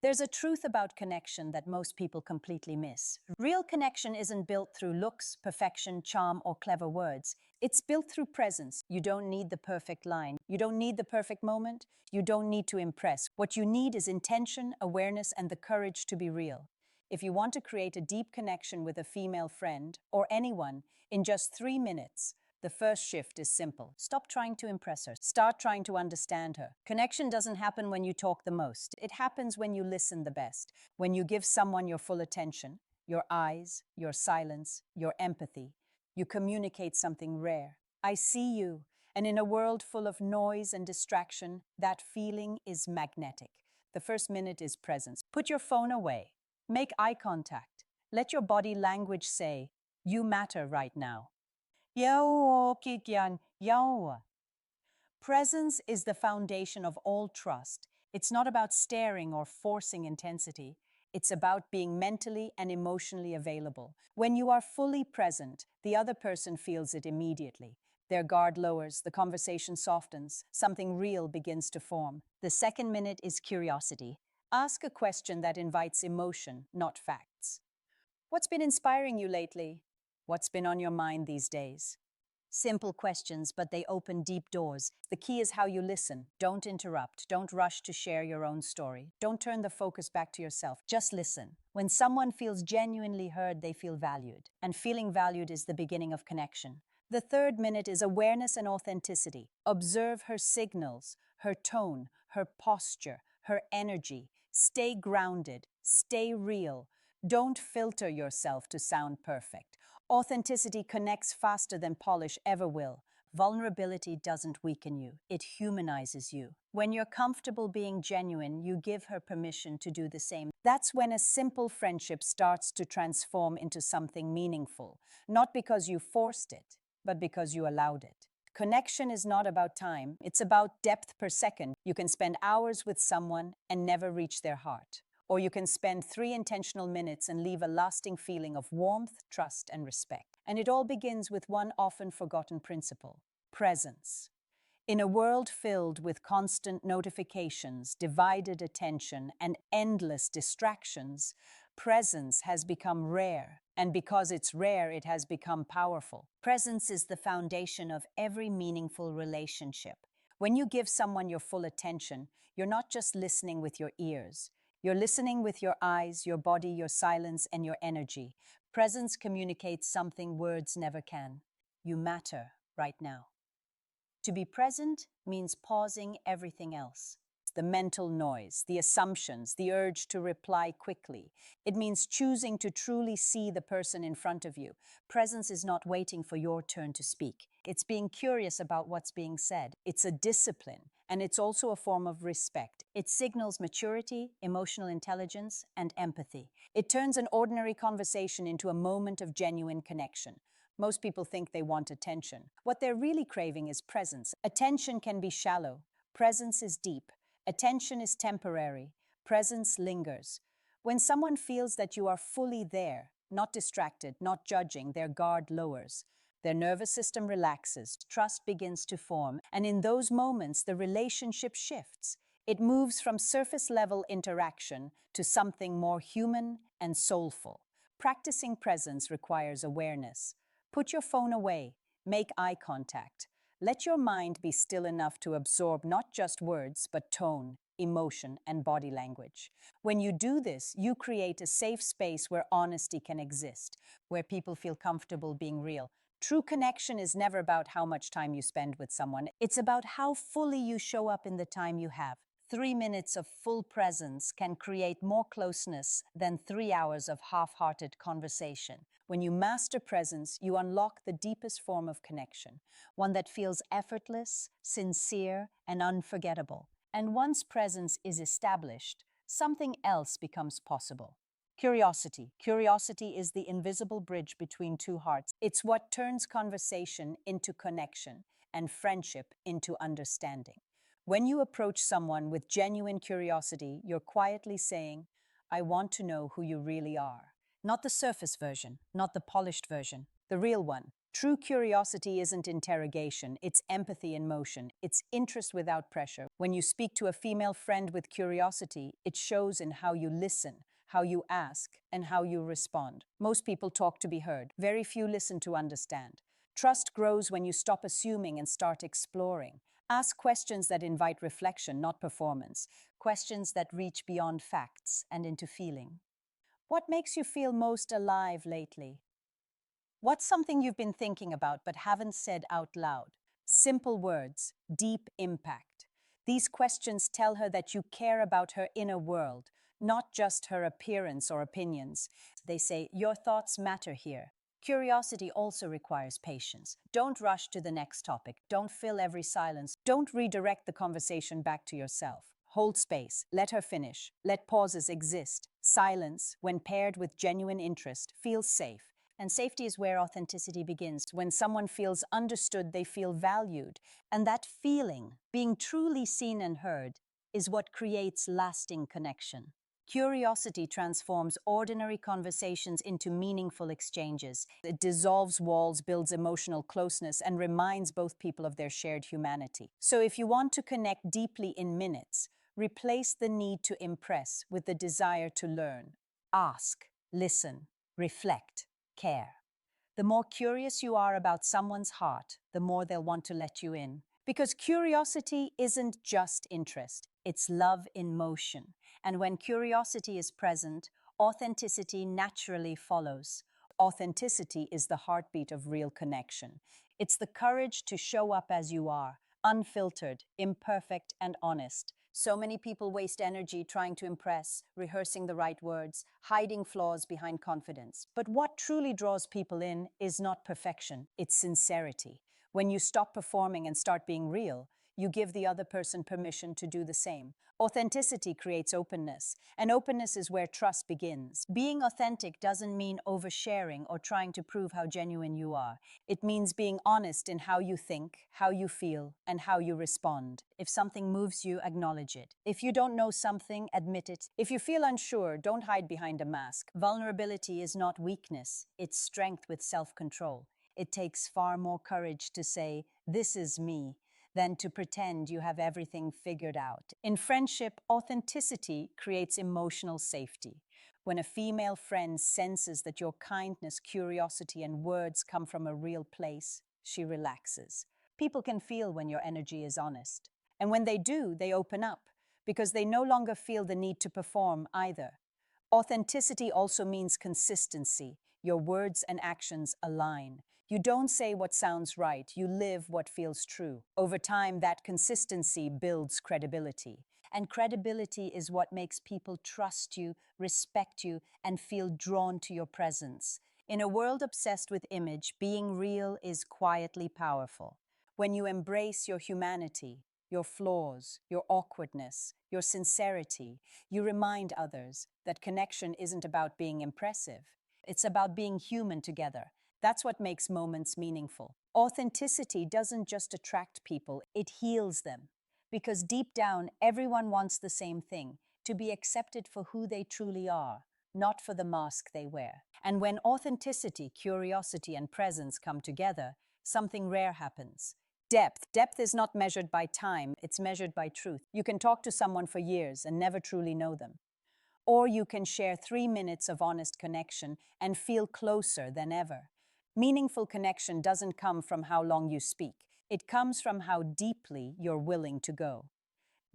There's a truth about connection that most people completely miss. Real connection isn't built through looks, perfection, charm, or clever words. It's built through presence. You don't need the perfect line. You don't need the perfect moment. You don't need to impress. What you need is intention, awareness, and the courage to be real. If you want to create a deep connection with a female friend or anyone in just 3 minutes, the first shift is simple. Stop trying to impress her. Start trying to understand her. Connection doesn't happen when you talk the most. It happens when you listen the best. When you give someone your full attention, your eyes, your silence, your empathy, you communicate something rare. I see you. And in a world full of noise and distraction, that feeling is magnetic. The first minute is presence. Put your phone away. Make eye contact. Let your body language say, "You matter right now." Presence is the foundation of all trust. It's not about staring or forcing intensity. It's about being mentally and emotionally available. When you are fully present, the other person feels it immediately. Their guard lowers, the conversation softens, something real begins to form. The second minute is curiosity. Ask a question that invites emotion, not facts. What's been inspiring you lately? What's been on your mind these days? Simple questions, but they open deep doors. The key is how you listen. Don't interrupt. Don't rush to share your own story. Don't turn the focus back to yourself. Just listen. When someone feels genuinely heard, they feel valued. And feeling valued is the beginning of connection. The third minute is awareness and authenticity. Observe her signals, her tone, her posture, her energy. Stay grounded. Stay real. Don't filter yourself to sound perfect. Authenticity connects faster than polish ever will. Vulnerability doesn't weaken you, it humanizes you. When you're comfortable being genuine, you give her permission to do the same. That's when a simple friendship starts to transform into something meaningful, not because you forced it, but because you allowed it. Connection is not about time, it's about depth per second. You can spend hours with someone and never reach their heart. Or you can spend 3 intentional minutes and leave a lasting feeling of warmth, trust, and respect. And it all begins with one often forgotten principle: presence. In a world filled with constant notifications, divided attention, and endless distractions, presence has become rare. And because it's rare, it has become powerful. Presence is the foundation of every meaningful relationship. When you give someone your full attention, you're not just listening with your ears. You're listening with your eyes, your body, your silence, and your energy. Presence communicates something words never can. You matter right now. To be present means pausing everything else. The mental noise, the assumptions, the urge to reply quickly. It means choosing to truly see the person in front of you. Presence is not waiting for your turn to speak. It's being curious about what's being said. It's a discipline, and it's also a form of respect. It signals maturity, emotional intelligence, and empathy. It turns an ordinary conversation into a moment of genuine connection. Most people think they want attention. What they're really craving is presence. Attention can be shallow. Presence is deep. Attention is temporary. Presence lingers. When someone feels that you are fully there, not distracted, not judging, their guard lowers. Their nervous system relaxes, trust begins to form, and in those moments, the relationship shifts. It moves from surface-level interaction to something more human and soulful. Practicing presence requires awareness. Put your phone away. Make eye contact. Let your mind be still enough to absorb not just words, but tone, emotion, and body language. When you do this, you create a safe space where honesty can exist, where people feel comfortable being real. True connection is never about how much time you spend with someone. It's about how fully you show up in the time you have. 3 minutes of full presence can create more closeness than 3 hours of half-hearted conversation. When you master presence, you unlock the deepest form of connection, one that feels effortless, sincere, and unforgettable. And once presence is established, something else becomes possible. Curiosity. Curiosity is the invisible bridge between two hearts. It's what turns conversation into connection and friendship into understanding. When you approach someone with genuine curiosity, you're quietly saying, "I want to know who you really are." Not the surface version, not the polished version, the real one. True curiosity isn't interrogation, it's empathy in motion, it's interest without pressure. When you speak to a female friend with curiosity, it shows in how you listen, how you ask, and how you respond. Most people talk to be heard, very few listen to understand. Trust grows when you stop assuming and start exploring. Ask questions that invite reflection, not performance. Questions that reach beyond facts and into feeling. What makes you feel most alive lately? What's something you've been thinking about but haven't said out loud? Simple words, deep impact. These questions tell her that you care about her inner world, not just her appearance or opinions. They say, your thoughts matter here. Curiosity also requires patience. Don't rush to the next topic. Don't fill every silence. Don't redirect the conversation back to yourself. Hold space. Let her finish. Let pauses exist. Silence, when paired with genuine interest, feels safe. And safety is where authenticity begins. When someone feels understood, they feel valued. And that feeling, being truly seen and heard, is what creates lasting connection. Curiosity transforms ordinary conversations into meaningful exchanges. It dissolves walls, builds emotional closeness, and reminds both people of their shared humanity. So if you want to connect deeply in minutes, replace the need to impress with the desire to learn. Ask, listen, reflect, care. The more curious you are about someone's heart, the more they'll want to let you in. Because curiosity isn't just interest, it's love in motion. And when curiosity is present, authenticity naturally follows. Authenticity is the heartbeat of real connection. It's the courage to show up as you are, unfiltered, imperfect, and honest. So many people waste energy trying to impress, rehearsing the right words, hiding flaws behind confidence. But what truly draws people in is not perfection, it's sincerity. When you stop performing and start being real, you give the other person permission to do the same. Authenticity creates openness, and openness is where trust begins. Being authentic doesn't mean oversharing or trying to prove how genuine you are. It means being honest in how you think, how you feel, and how you respond. If something moves you, acknowledge it. If you don't know something, admit it. If you feel unsure, don't hide behind a mask. Vulnerability is not weakness, it's strength with self-control. It takes far more courage to say, "This is me," than to pretend you have everything figured out. In friendship, authenticity creates emotional safety. When a female friend senses that your kindness, curiosity, and words come from a real place, she relaxes. People can feel when your energy is honest. And when they do, they open up because they no longer feel the need to perform either. Authenticity also means consistency. Your words and actions align. You don't say what sounds right, you live what feels true. Over time, that consistency builds credibility. And credibility is what makes people trust you, respect you, and feel drawn to your presence. In a world obsessed with image, being real is quietly powerful. When you embrace your humanity, your flaws, your awkwardness, your sincerity, you remind others that connection isn't about being impressive. It's about being human together. That's what makes moments meaningful. Authenticity doesn't just attract people, it heals them. Because deep down, everyone wants the same thing, to be accepted for who they truly are, not for the mask they wear. And when authenticity, curiosity, and presence come together, something rare happens. Depth. Depth is not measured by time, it's measured by truth. You can talk to someone for years and never truly know them. Or you can share 3 minutes of honest connection and feel closer than ever. Meaningful connection doesn't come from how long you speak. It comes from how deeply you're willing to go.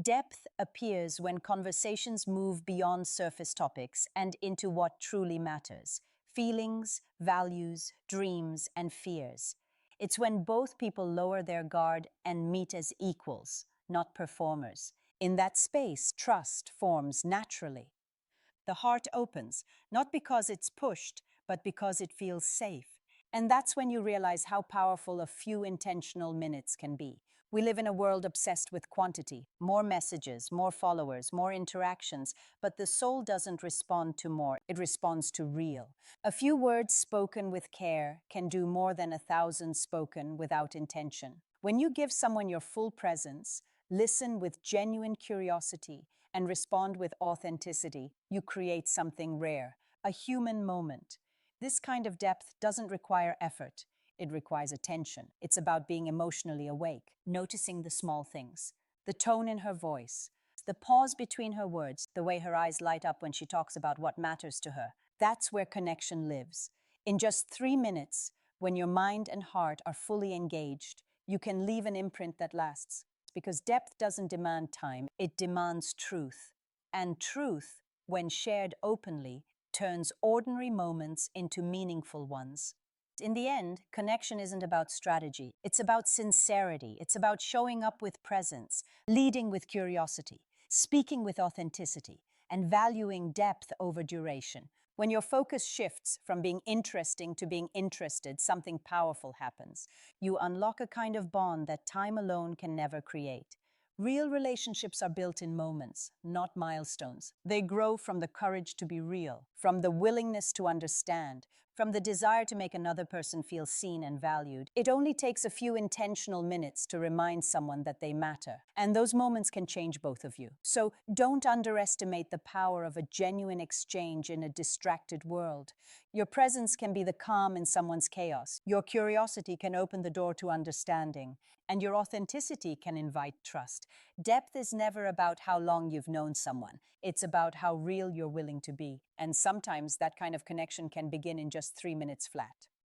Depth appears when conversations move beyond surface topics and into what truly matters: feelings, values, dreams, and fears. It's when both people lower their guard and meet as equals, not performers. In that space, trust forms naturally. The heart opens, not because it's pushed, but because it feels safe. And that's when you realize how powerful a few intentional minutes can be. We live in a world obsessed with quantity, more messages, more followers, more interactions, but the soul doesn't respond to more, it responds to real. A few words spoken with care can do more than 1,000 spoken without intention. When you give someone your full presence, listen with genuine curiosity, and respond with authenticity, you create something rare, a human moment. This kind of depth doesn't require effort. It requires attention. It's about being emotionally awake, noticing the small things, the tone in her voice, the pause between her words, the way her eyes light up when she talks about what matters to her. That's where connection lives. In just 3 minutes, when your mind and heart are fully engaged, you can leave an imprint that lasts. Because depth doesn't demand time, it demands truth. And truth, when shared openly, turns ordinary moments into meaningful ones. In the end, connection isn't about strategy. It's about sincerity. It's about showing up with presence, leading with curiosity, speaking with authenticity, and valuing depth over duration. When your focus shifts from being interesting to being interested, something powerful happens. You unlock a kind of bond that time alone can never create. Real relationships are built in moments, not milestones. They grow from the courage to be real, from the willingness to understand, from the desire to make another person feel seen and valued. It only takes a few intentional minutes to remind someone that they matter, and those moments can change both of you. So don't underestimate the power of a genuine exchange in a distracted world. Your presence can be the calm in someone's chaos. Your curiosity can open the door to understanding, and your authenticity can invite trust. Depth is never about how long you've known someone. It's about how real you're willing to be. And sometimes that kind of connection can begin in just 3 minutes flat.